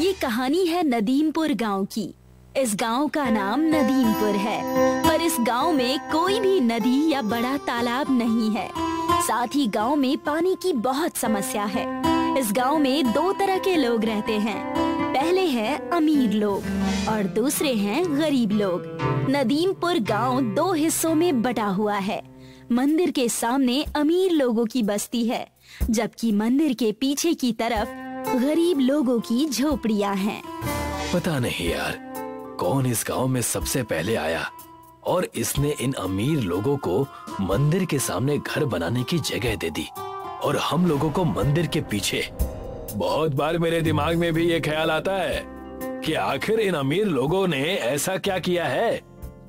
ये कहानी है नदीमपुर गांव की। इस गांव का नाम नदीमपुर है, पर इस गांव में कोई भी नदी या बड़ा तालाब नहीं है। साथ ही गांव में पानी की बहुत समस्या है। इस गांव में दो तरह के लोग रहते हैं। पहले हैं अमीर लोग और दूसरे हैं गरीब लोग। नदीमपुर गांव दो हिस्सों में बटा हुआ है। मंदिर के सामने अमीर लोगों की बस्ती है, जबकि मंदिर के पीछे की तरफ गरीब लोगों की झोपड़ियां हैं। पता नहीं यार, कौन इस गांव में सबसे पहले आया और इसने इन अमीर लोगों को मंदिर के सामने घर बनाने की जगह दे दी और हम लोगों को मंदिर के पीछे। बहुत बार मेरे दिमाग में भी ये ख्याल आता है कि आखिर इन अमीर लोगों ने ऐसा क्या किया है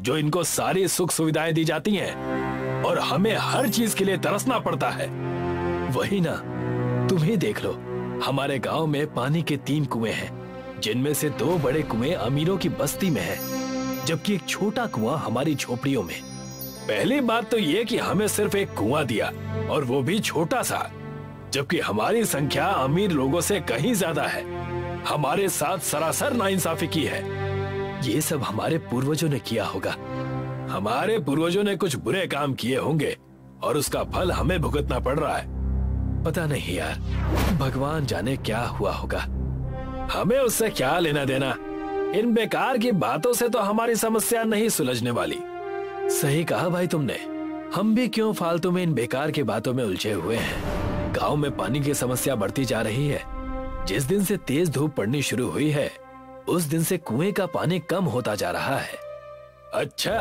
जो इनको सारी सुख सुविधाएं दी जाती हैं और हमें हर चीज के लिए तरसना पड़ता है। वही ना, तुम ही देख लो, हमारे गांव में पानी के 3 कुएं हैं, जिनमें से 2 बड़े कुएं अमीरों की बस्ती में है, जबकि एक छोटा कुआं हमारी झोपड़ियों में। पहली बात तो ये कि हमें सिर्फ एक कुआं दिया और वो भी छोटा सा, जबकि हमारी संख्या अमीर लोगों से कहीं ज्यादा है। हमारे साथ सरासर नाइंसाफी की है। ये सब हमारे पूर्वजों ने किया होगा। हमारे पूर्वजों ने कुछ बुरे काम किए होंगे और उसका फल हमें भुगतना पड़ रहा है। पता नहीं यार, भगवान जाने क्या हुआ होगा। हमें उससे क्या लेना देना। इन बेकार की बातों से तो हमारी समस्या नहीं सुलझने वाली। सही कहा भाई तुमने, हम भी क्यों फालतू में इन बेकार की बातों में उलझे हुए हैं। गांव में पानी की समस्या बढ़ती जा रही है। जिस दिन से तेज धूप पड़नी शुरू हुई है, उस दिन से कुएं का पानी कम होता जा रहा है। अच्छा,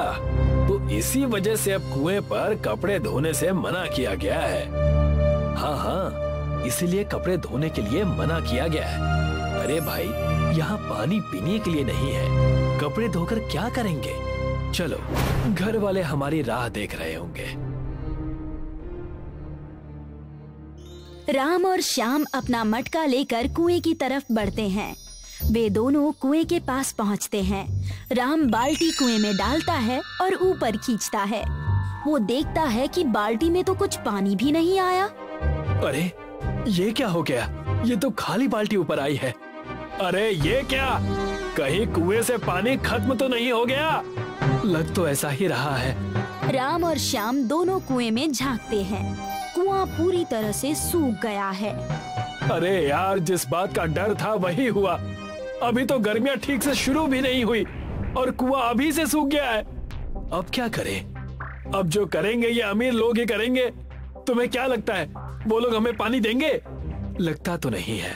तो इसी वजह से अब कुएं पर कपड़े धोने से मना किया गया है। हाँ, इसीलिए कपड़े धोने के लिए मना किया गया है। अरे भाई, यहाँ पानी पीने के लिए नहीं है, कपड़े धोकर क्या करेंगे। चलो, घर वाले हमारी राह देख रहे होंगे। राम और श्याम अपना मटका लेकर कुएं की तरफ बढ़ते हैं। वे दोनों कुएं के पास पहुंचते हैं। राम बाल्टी कुएं में डालता है और ऊपर खींचता है। वो देखता है कि बाल्टी में तो कुछ पानी भी नहीं आया। अरे, ये क्या हो गया? ये तो खाली बाल्टी ऊपर आई है। अरे ये क्या? कहीं कुएं से पानी खत्म तो नहीं हो गया? लग तो ऐसा ही रहा है। राम और श्याम दोनों कुएं में झांकते हैं। कुआं पूरी तरह से सूख गया है। अरे यार, जिस बात का डर था वही हुआ। अभी तो गर्मियां ठीक से शुरू भी नहीं हुई और कुआं अभी से सूख गया है। अब क्या करें? अब जो करेंगे ये अमीर लोग ही करेंगे। तुम्हें क्या लगता है, वो लोग हमें पानी देंगे? लगता तो नहीं है,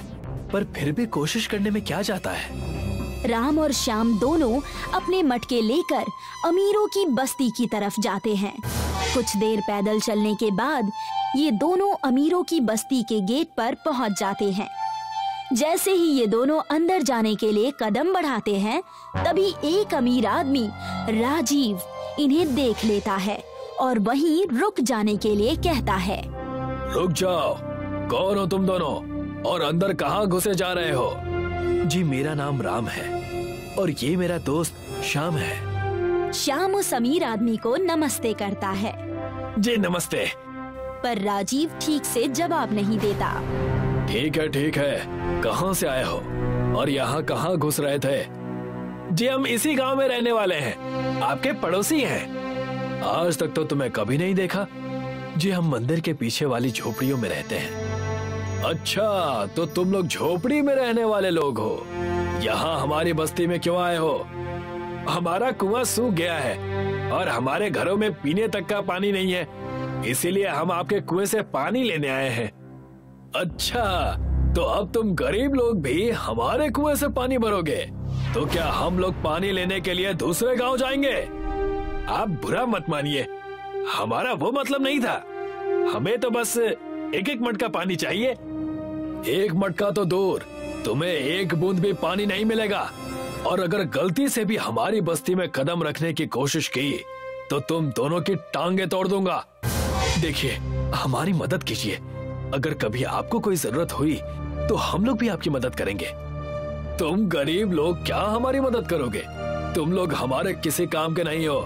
पर फिर भी कोशिश करने में क्या जाता है। राम और श्याम दोनों अपने मटके लेकर अमीरों की बस्ती की तरफ जाते हैं। कुछ देर पैदल चलने के बाद ये दोनों अमीरों की बस्ती के गेट पर पहुंच जाते हैं। जैसे ही ये दोनों अंदर जाने के लिए कदम बढ़ाते हैं, तभी एक अमीर आदमी राजीव इन्हें देख लेता है और वहीं रुक जाने के लिए कहता है। रुक जाओ, कौन हो तुम दोनों और अंदर कहाँ घुसे जा रहे हो? जी, मेरा नाम राम है और ये मेरा दोस्त श्याम है। श्याम उस अमीर आदमी को नमस्ते करता है। जी नमस्ते। पर राजीव ठीक से जवाब नहीं देता। ठीक है, कहाँ से आए हो और यहाँ कहाँ घुस रहे थे? जी, हम इसी गांव में रहने वाले हैं, आपके पड़ोसी हैं। आज तक तो तुम्हें कभी नहीं देखा। जी, हम मंदिर के पीछे वाली झोपड़ियों में रहते हैं। अच्छा, तो तुम लोग झोपड़ी में रहने वाले लोग हो। यहाँ हमारी बस्ती में क्यों आए हो? हमारा कुआं सूख गया है और हमारे घरों में पीने तक का पानी नहीं है, इसीलिए हम आपके कुएं से पानी लेने आए हैं। अच्छा, तो अब तुम गरीब लोग भी हमारे कुएं से पानी भरोगे? तो क्या हम लोग पानी लेने के लिए दूसरे गांव जाएंगे? आप बुरा मत मानिए, हमारा वो मतलब नहीं था। हमें तो बस एक मटका पानी चाहिए। एक मटका तो दूर, तुम्हें एक बूंद भी पानी नहीं मिलेगा। और अगर गलती से भी हमारी बस्ती में कदम रखने की कोशिश की तो तुम दोनों की टांगे तोड़ दूंगा। देखिए, हमारी मदद कीजिए। अगर कभी आपको कोई जरूरत हुई तो हम लोग भी आपकी मदद करेंगे। तुम गरीब लोग क्या हमारी मदद करोगे? तुम लोग हमारे किसी काम के नहीं हो।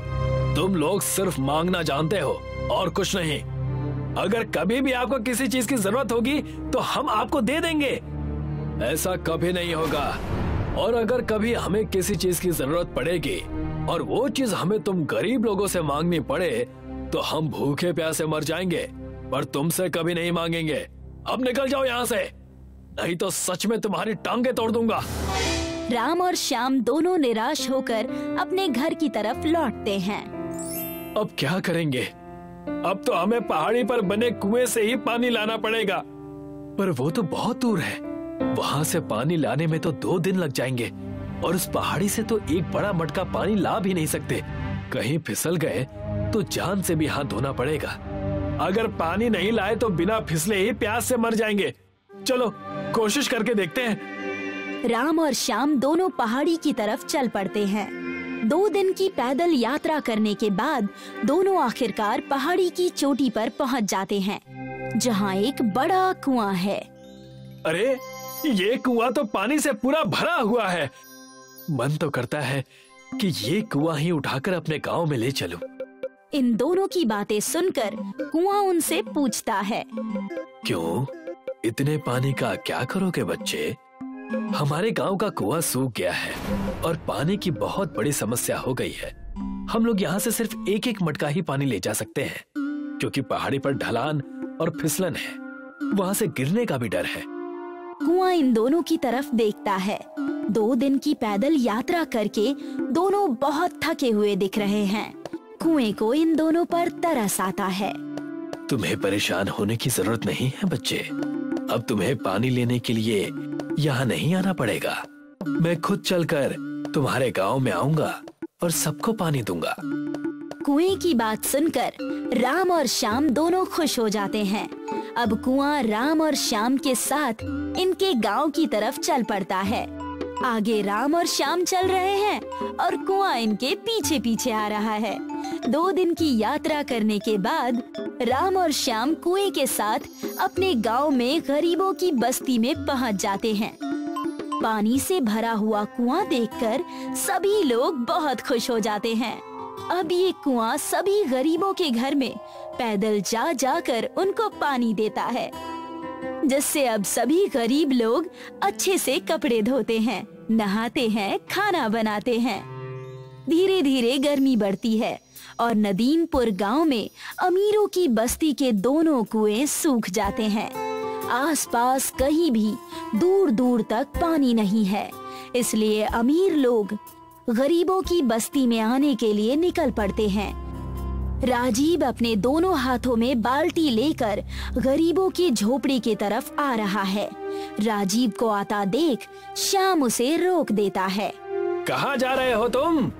तुम लोग सिर्फ मांगना जानते हो और कुछ नहीं। अगर कभी भी आपको किसी चीज की जरूरत होगी तो हम आपको दे देंगे। ऐसा कभी नहीं होगा। और अगर कभी हमें किसी चीज की जरूरत पड़ेगी और वो चीज हमें तुम गरीब लोगों से मांगनी पड़े तो हम भूखे प्यासे मर जाएंगे, पर तुमसे कभी नहीं मांगेंगे। अब निकल जाओ यहाँ से, नहीं तो सच में तुम्हारी टांगे तोड़ दूंगा। राम और श्याम दोनों निराश होकर अपने घर की तरफ लौटते हैं। अब क्या करेंगे? अब तो हमें पहाड़ी पर बने कुएं से ही पानी लाना पड़ेगा, पर वो तो बहुत दूर है। वहाँ से पानी लाने में तो 2 दिन लग जाएंगे और उस पहाड़ी से तो एक बड़ा मटका पानी ला भी नहीं सकते। कहीं फिसल गए तो जान से भी हाथ धोना पड़ेगा। अगर पानी नहीं लाए तो बिना फिसले ही प्यास से मर जाएंगे। चलो कोशिश करके देखते हैं। राम और श्याम दोनों पहाड़ी की तरफ चल पड़ते हैं। 2 दिन की पैदल यात्रा करने के बाद दोनों आखिरकार पहाड़ी की चोटी पर पहुंच जाते हैं, जहां एक बड़ा कुआं है। अरे ये कुआं तो पानी से पूरा भरा हुआ है। मन तो करता है कि ये कुआं ही उठाकर अपने गांव में ले चलूं। इन दोनों की बातें सुनकर कुआं उनसे पूछता है, क्यों? इतने पानी का क्या करोगे बच्चे? हमारे गांव का कुआं सूख गया है और पानी की बहुत बड़ी समस्या हो गई है। हम लोग यहाँ से सिर्फ 1-1 मटका ही पानी ले जा सकते हैं, क्योंकि पहाड़ी पर ढलान और फिसलन है, वहाँ से गिरने का भी डर है। कुआं इन दोनों की तरफ देखता है। 2 दिन की पैदल यात्रा करके दोनों बहुत थके हुए दिख रहे हैं। कुएं को इन दोनों पर तरस आता है। तुम्हें परेशान होने की जरूरत नहीं है बच्चे। अब तुम्हें पानी लेने के लिए यहाँ नहीं आना पड़ेगा। मैं खुद चलकर तुम्हारे गांव में आऊंगा और सबको पानी दूंगा। कुएं की बात सुनकर राम और श्याम दोनों खुश हो जाते हैं। अब कुआं राम और श्याम के साथ इनके गांव की तरफ चल पड़ता है। आगे राम और श्याम चल रहे हैं और कुआं इनके पीछे पीछे आ रहा है। 2 दिन की यात्रा करने के बाद राम और श्याम कुएं के साथ अपने गांव में गरीबों की बस्ती में पहुंच जाते हैं। पानी से भरा हुआ कुआं देखकर सभी लोग बहुत खुश हो जाते हैं। अब ये कुआं सभी गरीबों के घर में पैदल जा जाकर उनको पानी देता है, जिससे अब सभी गरीब लोग अच्छे से कपड़े धोते हैं, नहाते हैं, खाना बनाते हैं। धीरे धीरे गर्मी बढ़ती है और नदीमपुर गांव में अमीरों की बस्ती के दोनों कुएं सूख जाते हैं। आसपास कहीं भी दूर दूर तक पानी नहीं है, इसलिए अमीर लोग गरीबों की बस्ती में आने के लिए निकल पड़ते हैं। राजीव अपने दोनों हाथों में बाल्टी लेकर गरीबों की झोपड़ी की तरफ आ रहा है। राजीव को आता देख श्याम उसे रोक देता है। कहाँ जा रहे हो तुम?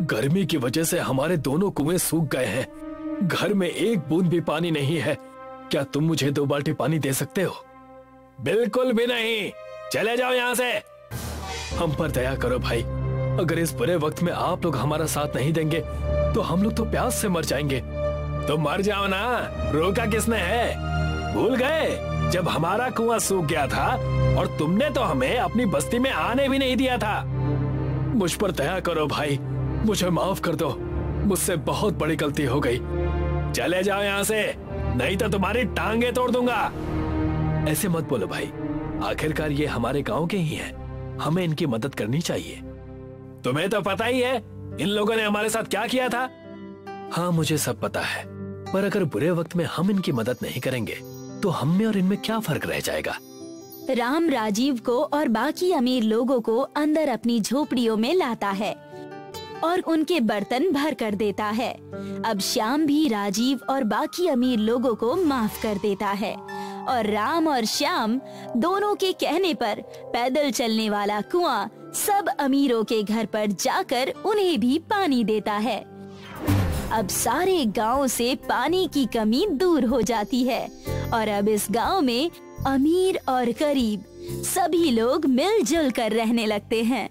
गर्मी की वजह से हमारे दोनों कुएं सूख गए हैं। घर में एक बूंद भी पानी नहीं है। क्या तुम मुझे 2 बाल्टी पानी दे सकते हो? बिल्कुल भी नहीं, चले जाओ यहाँ से। हम पर दया करो भाई, अगर इस बुरे वक्त में आप लोग हमारा साथ नहीं देंगे तो हम लोग तो प्यास से मर जाएंगे। तो मर जाओ ना, रोका किसने है? भूल गए जब हमारा कुआं सूख गया था और तुमने तो हमें अपनी बस्ती में आने भी नहीं दिया था। मुझ पर दया करो भाई, मुझे माफ कर दो, मुझसे बहुत बड़ी गलती हो गई। चले जाओ यहाँ से, नहीं तो तुम्हारी टांगे तोड़ दूंगा। ऐसे मत बोलो भाई, आखिरकार ये हमारे गांव के ही हैं, हमें इनकी मदद करनी चाहिए। तुम्हें तो पता ही है इन लोगों ने हमारे साथ क्या किया था। हाँ मुझे सब पता है, पर अगर बुरे वक्त में हम इनकी मदद नहीं करेंगे तो हम में और इनमें क्या फर्क रह जाएगा। राम राजीव को और बाकी अमीर लोगों को अंदर अपनी झोपड़ियों में लाता है और उनके बर्तन भर कर देता है। अब श्याम भी राजीव और बाकी अमीर लोगों को माफ कर देता है और राम और श्याम दोनों के कहने पर पैदल चलने वाला कुआं सब अमीरों के घर पर जाकर उन्हें भी पानी देता है। अब सारे गांव से पानी की कमी दूर हो जाती है और अब इस गांव में अमीर और गरीब सभी लोग मिलजुल कर रहने लगते हैं।